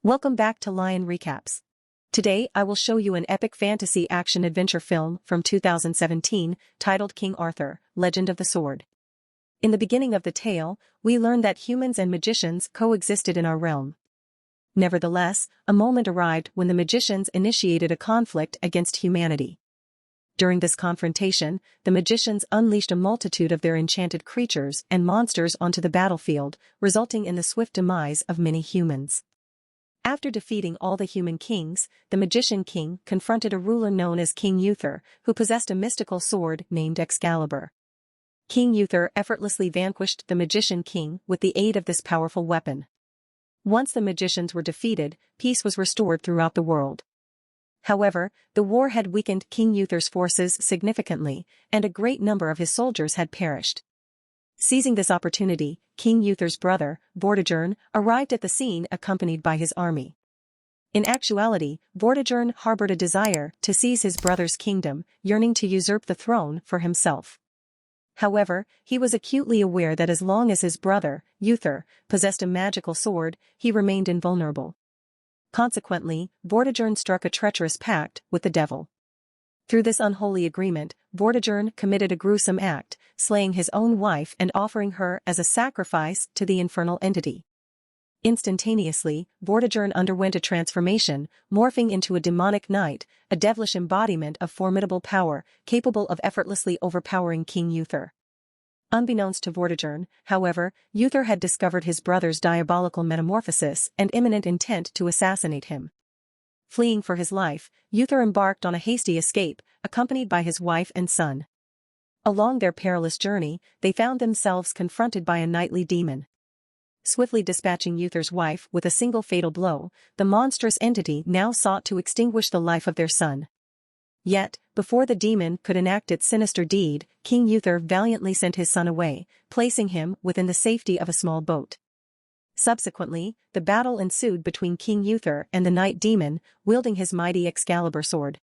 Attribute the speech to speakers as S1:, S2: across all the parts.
S1: Welcome back to Lion Recaps. Today I will show you an epic fantasy action-adventure film from 2017 titled King Arthur, Legend of the Sword. In the beginning of the tale, we learn that humans and magicians coexisted in our realm. Nevertheless, a moment arrived when the magicians initiated a conflict against humanity. During this confrontation, the magicians unleashed a multitude of their enchanted creatures and monsters onto the battlefield, resulting in the swift demise of many humans. After defeating all the human kings, the magician king confronted a ruler known as King Uther, who possessed a mystical sword named Excalibur. King Uther effortlessly vanquished the magician king with the aid of this powerful weapon. Once the magicians were defeated, peace was restored throughout the world. However, the war had weakened King Uther's forces significantly, and a great number of his soldiers had perished. Seizing this opportunity, King Uther's brother, Vortigern, arrived at the scene accompanied by his army. In actuality, Vortigern harbored a desire to seize his brother's kingdom, yearning to usurp the throne for himself. However, he was acutely aware that as long as his brother, Uther, possessed a magical sword, he remained invulnerable. Consequently, Vortigern struck a treacherous pact with the devil. Through this unholy agreement, Vortigern committed a gruesome act, slaying his own wife and offering her as a sacrifice to the infernal entity. Instantaneously, Vortigern underwent a transformation, morphing into a demonic knight, a devilish embodiment of formidable power, capable of effortlessly overpowering King Uther. Unbeknownst to Vortigern, however, Uther had discovered his brother's diabolical metamorphosis and imminent intent to assassinate him. Fleeing for his life, Uther embarked on a hasty escape, accompanied by his wife and son. Along their perilous journey, they found themselves confronted by a nightly demon. Swiftly dispatching Uther's wife with a single fatal blow, the monstrous entity now sought to extinguish the life of their son. Yet, before the demon could enact its sinister deed, King Uther valiantly sent his son away, placing him within the safety of a small boat. Subsequently, the battle ensued between King Uther and the night demon, wielding his mighty Excalibur sword.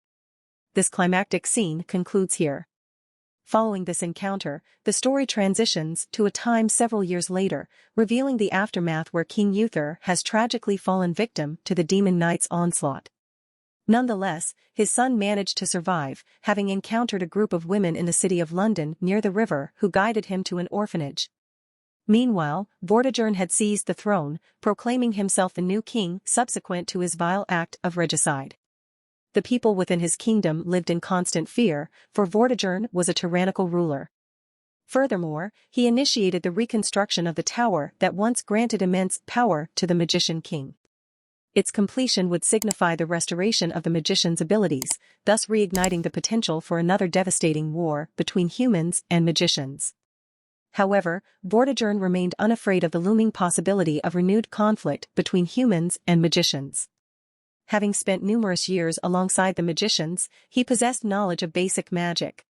S1: This climactic scene concludes here. Following this encounter, the story transitions to a time several years later, revealing the aftermath where King Uther has tragically fallen victim to the demon knight's onslaught. Nonetheless, his son managed to survive, having encountered a group of women in the city of London near the river who guided him to an orphanage. Meanwhile, Vortigern had seized the throne, proclaiming himself the new king subsequent to his vile act of regicide. The people within his kingdom lived in constant fear, for Vortigern was a tyrannical ruler. Furthermore, he initiated the reconstruction of the tower that once granted immense power to the magician king. Its completion would signify the restoration of the magician's abilities, thus reigniting the potential for another devastating war between humans and magicians. However, Vortigern remained unafraid of the looming possibility of renewed conflict between humans and magicians. Having spent numerous years alongside the magicians, he possessed knowledge of basic magic.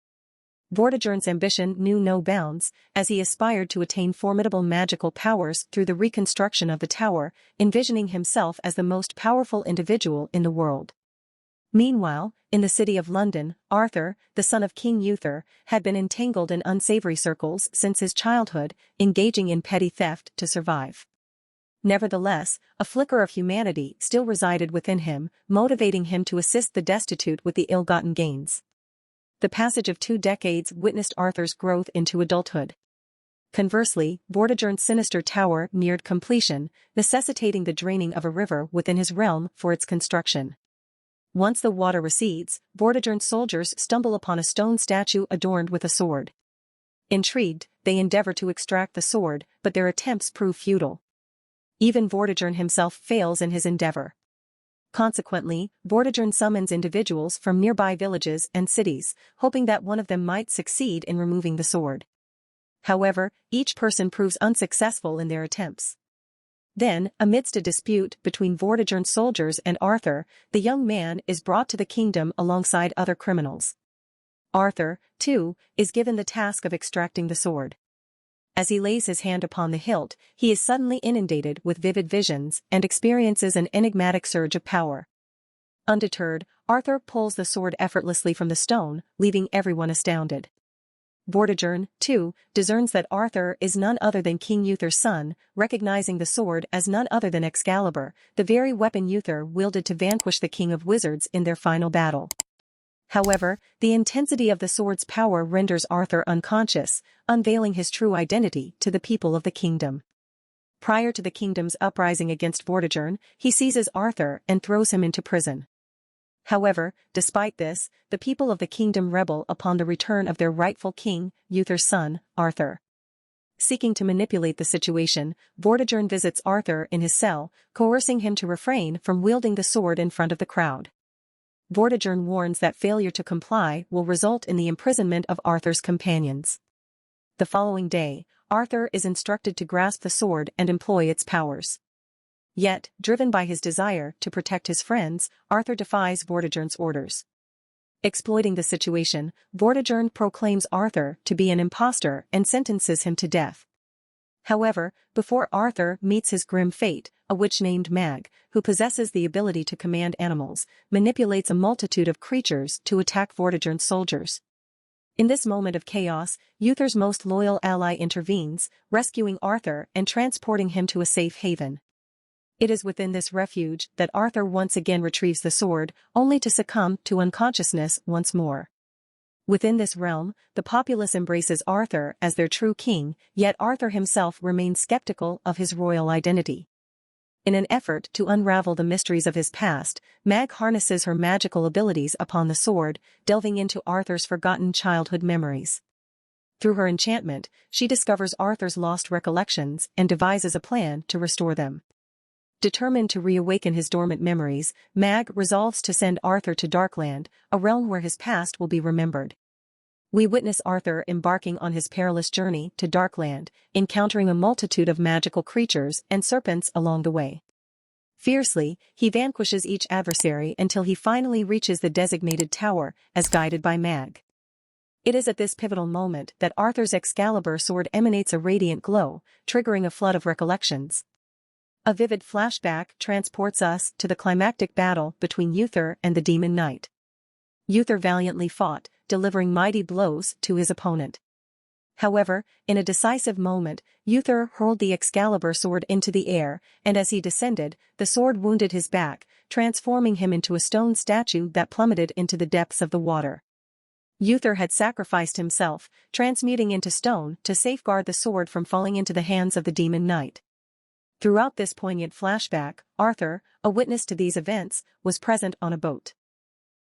S1: Vortigern's ambition knew no bounds, as he aspired to attain formidable magical powers through the reconstruction of the tower, envisioning himself as the most powerful individual in the world. Meanwhile, in the city of London, Arthur, the son of King Uther, had been entangled in unsavory circles since his childhood, engaging in petty theft to survive. Nevertheless, a flicker of humanity still resided within him, motivating him to assist the destitute with the ill-gotten gains. The passage of 2 decades witnessed Arthur's growth into adulthood. Conversely, Vortigern's sinister tower neared completion, necessitating the draining of a river within his realm for its construction. Once the water recedes, Vortigern's soldiers stumble upon a stone statue adorned with a sword. Intrigued, they endeavor to extract the sword, but their attempts prove futile. Even Vortigern himself fails in his endeavor. Consequently, Vortigern summons individuals from nearby villages and cities, hoping that one of them might succeed in removing the sword. However, each person proves unsuccessful in their attempts. Then, amidst a dispute between Vortigern's soldiers and Arthur, the young man is brought to the kingdom alongside other criminals. Arthur, too, is given the task of extracting the sword. As he lays his hand upon the hilt, he is suddenly inundated with vivid visions and experiences an enigmatic surge of power. Undeterred, Arthur pulls the sword effortlessly from the stone, leaving everyone astounded. Vortigern, too, discerns that Arthur is none other than King Uther's son, recognizing the sword as none other than Excalibur, the very weapon Uther wielded to vanquish the king of wizards in their final battle. However, the intensity of the sword's power renders Arthur unconscious, unveiling his true identity to the people of the kingdom. Prior to the kingdom's uprising against Vortigern, he seizes Arthur and throws him into prison. However, despite this, the people of the kingdom rebel upon the return of their rightful king, Uther's son, Arthur. Seeking to manipulate the situation, Vortigern visits Arthur in his cell, coercing him to refrain from wielding the sword in front of the crowd. Vortigern warns that failure to comply will result in the imprisonment of Arthur's companions. The following day, Arthur is instructed to grasp the sword and employ its powers. Yet, driven by his desire to protect his friends, Arthur defies Vortigern's orders. Exploiting the situation, Vortigern proclaims Arthur to be an impostor and sentences him to death. However, before Arthur meets his grim fate, a witch named Mag, who possesses the ability to command animals, manipulates a multitude of creatures to attack Vortigern's soldiers. In this moment of chaos, Uther's most loyal ally intervenes, rescuing Arthur and transporting him to a safe haven. It is within this refuge that Arthur once again retrieves the sword, only to succumb to unconsciousness once more. Within this realm, the populace embraces Arthur as their true king, yet Arthur himself remains skeptical of his royal identity. In an effort to unravel the mysteries of his past, Mag harnesses her magical abilities upon the sword, delving into Arthur's forgotten childhood memories. Through her enchantment, she discovers Arthur's lost recollections and devises a plan to restore them. Determined to reawaken his dormant memories, Mag resolves to send Arthur to Darkland, a realm where his past will be remembered. We witness Arthur embarking on his perilous journey to Darkland, encountering a multitude of magical creatures and serpents along the way. Fiercely, he vanquishes each adversary until he finally reaches the designated tower, as guided by Mag. It is at this pivotal moment that Arthur's Excalibur sword emanates a radiant glow, triggering a flood of recollections. A vivid flashback transports us to the climactic battle between Uther and the Demon Knight. Uther valiantly fought, delivering mighty blows to his opponent. However, in a decisive moment, Uther hurled the Excalibur sword into the air, and as he descended, the sword wounded his back, transforming him into a stone statue that plummeted into the depths of the water. Uther had sacrificed himself, transmuting into stone to safeguard the sword from falling into the hands of the Demon Knight. Throughout this poignant flashback, Arthur, a witness to these events, was present on a boat.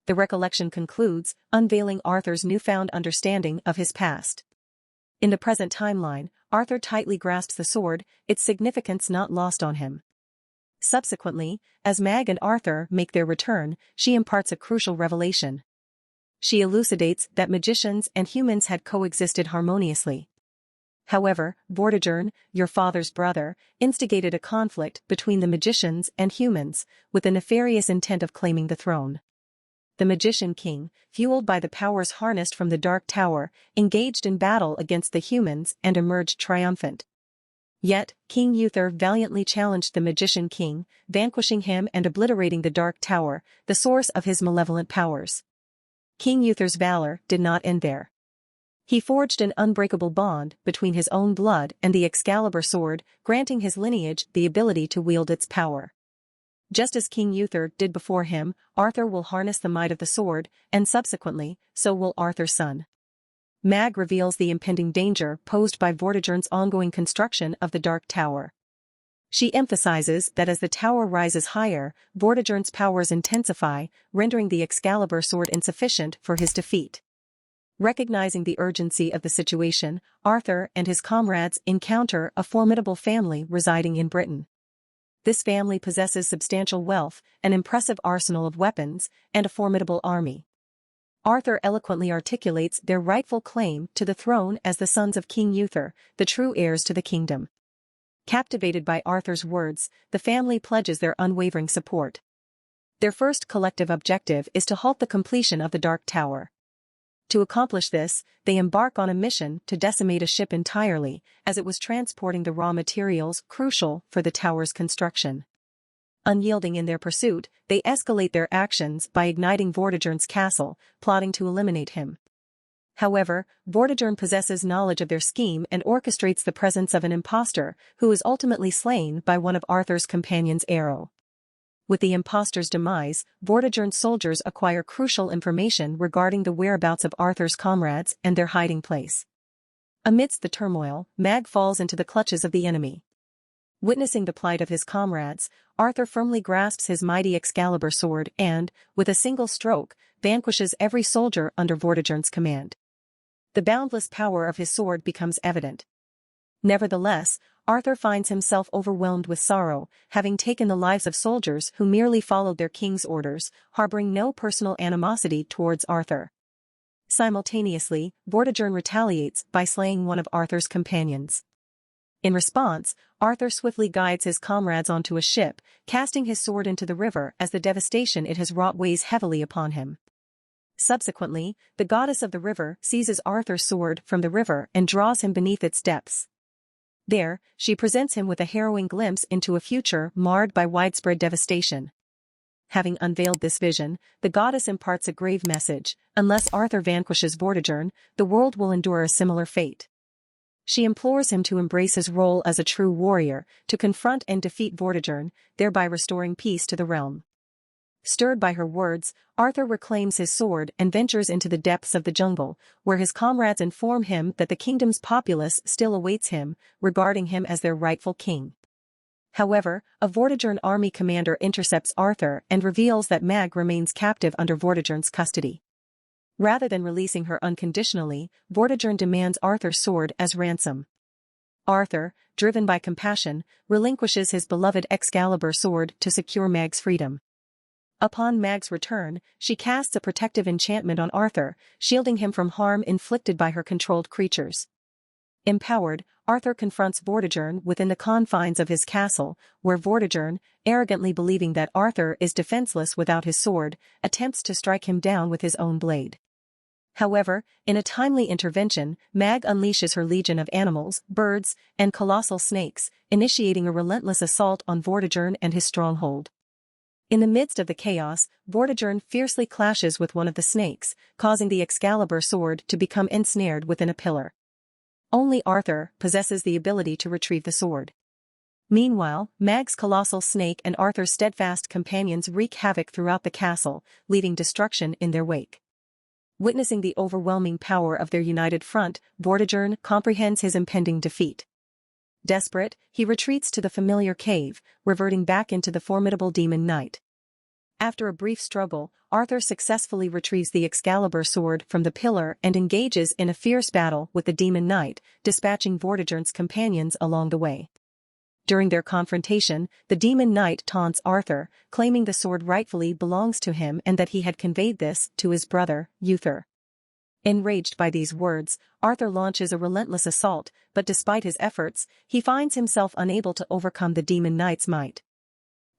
S1: The recollection concludes, unveiling Arthur's newfound understanding of his past. In the present timeline, Arthur tightly grasps the sword, its significance not lost on him. Subsequently, as Mag and Arthur make their return, she imparts a crucial revelation. She elucidates that magicians and humans had coexisted harmoniously. However, Vortigern, your father's brother, instigated a conflict between the magicians and humans, with the nefarious intent of claiming the throne. The Magician King, fueled by the powers harnessed from the Dark Tower, engaged in battle against the humans and emerged triumphant. Yet, King Uther valiantly challenged the Magician King, vanquishing him and obliterating the Dark Tower, the source of his malevolent powers. King Uther's valor did not end there. He forged an unbreakable bond between his own blood and the Excalibur sword, granting his lineage the ability to wield its power. Just as King Uther did before him, Arthur will harness the might of the sword, and subsequently, so will Arthur's son. Mag reveals the impending danger posed by Vortigern's ongoing construction of the Dark Tower. She emphasizes that as the tower rises higher, Vortigern's powers intensify, rendering the Excalibur sword insufficient for his defeat. Recognizing the urgency of the situation, Arthur and his comrades encounter a formidable family residing in Britain. This family possesses substantial wealth, an impressive arsenal of weapons, and a formidable army. Arthur eloquently articulates their rightful claim to the throne as the sons of King Uther, the true heirs to the kingdom. Captivated by Arthur's words, the family pledges their unwavering support. Their first collective objective is to halt the completion of the Dark Tower. To accomplish this, they embark on a mission to decimate a ship entirely, as it was transporting the raw materials crucial for the tower's construction. Unyielding in their pursuit, they escalate their actions by igniting Vortigern's castle, plotting to eliminate him. However, Vortigern possesses knowledge of their scheme and orchestrates the presence of an impostor, who is ultimately slain by one of Arthur's companions' arrow. With the impostor's demise, Vortigern's soldiers acquire crucial information regarding the whereabouts of Arthur's comrades and their hiding place. Amidst the turmoil, Mag falls into the clutches of the enemy. Witnessing the plight of his comrades, Arthur firmly grasps his mighty Excalibur sword and, with a single stroke, vanquishes every soldier under Vortigern's command. The boundless power of his sword becomes evident. Nevertheless, Arthur finds himself overwhelmed with sorrow, having taken the lives of soldiers who merely followed their king's orders, harboring no personal animosity towards Arthur. Simultaneously, Vortigern retaliates by slaying one of Arthur's companions. In response, Arthur swiftly guides his comrades onto a ship, casting his sword into the river as the devastation it has wrought weighs heavily upon him. Subsequently, the goddess of the river seizes Arthur's sword from the river and draws him beneath its depths. There, she presents him with a harrowing glimpse into a future marred by widespread devastation. Having unveiled this vision, the goddess imparts a grave message: unless Arthur vanquishes Vortigern, the world will endure a similar fate. She implores him to embrace his role as a true warrior, to confront and defeat Vortigern, thereby restoring peace to the realm. Stirred by her words, Arthur reclaims his sword and ventures into the depths of the jungle, where his comrades inform him that the kingdom's populace still awaits him, regarding him as their rightful king. However, a Vortigern army commander intercepts Arthur and reveals that Mag remains captive under Vortigern's custody. Rather than releasing her unconditionally, Vortigern demands Arthur's sword as ransom. Arthur, driven by compassion, relinquishes his beloved Excalibur sword to secure Mag's freedom. Upon Mag's return, she casts a protective enchantment on Arthur, shielding him from harm inflicted by her controlled creatures. Empowered, Arthur confronts Vortigern within the confines of his castle, where Vortigern, arrogantly believing that Arthur is defenseless without his sword, attempts to strike him down with his own blade. However, in a timely intervention, Mag unleashes her legion of animals, birds, and colossal snakes, initiating a relentless assault on Vortigern and his stronghold. In the midst of the chaos, Vortigern fiercely clashes with one of the snakes, causing the Excalibur sword to become ensnared within a pillar. Only Arthur possesses the ability to retrieve the sword. Meanwhile, Mag's colossal snake and Arthur's steadfast companions wreak havoc throughout the castle, leaving destruction in their wake. Witnessing the overwhelming power of their united front, Vortigern comprehends his impending defeat. Desperate, he retreats to the familiar cave, reverting back into the formidable demon knight. After a brief struggle, Arthur successfully retrieves the Excalibur sword from the pillar and engages in a fierce battle with the demon knight, dispatching Vortigern's companions along the way. During their confrontation, the demon knight taunts Arthur, claiming the sword rightfully belongs to him and that he had conveyed this to his brother, Uther. Enraged by these words, Arthur launches a relentless assault, but despite his efforts, he finds himself unable to overcome the demon knight's might.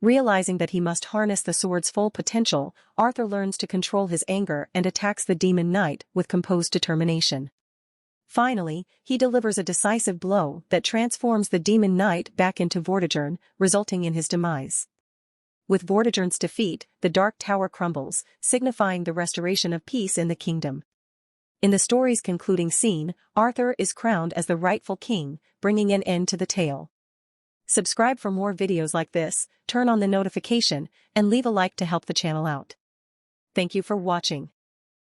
S1: Realizing that he must harness the sword's full potential, Arthur learns to control his anger and attacks the demon knight with composed determination. Finally, he delivers a decisive blow that transforms the demon knight back into Vortigern, resulting in his demise. With Vortigern's defeat, the Dark Tower crumbles, signifying the restoration of peace in the kingdom. In the story's concluding scene, Arthur is crowned as the rightful king, bringing an end to the tale. Subscribe for more videos like this, turn on the notification, and leave a like to help the channel out. Thank you for watching.